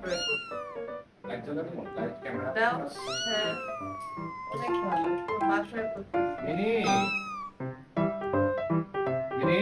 করে করবো। একজন লাইট ক্যামেরা দাও। হ্যাঁ, অনেক ভালো। তোর বাসায় করতে। Mini mini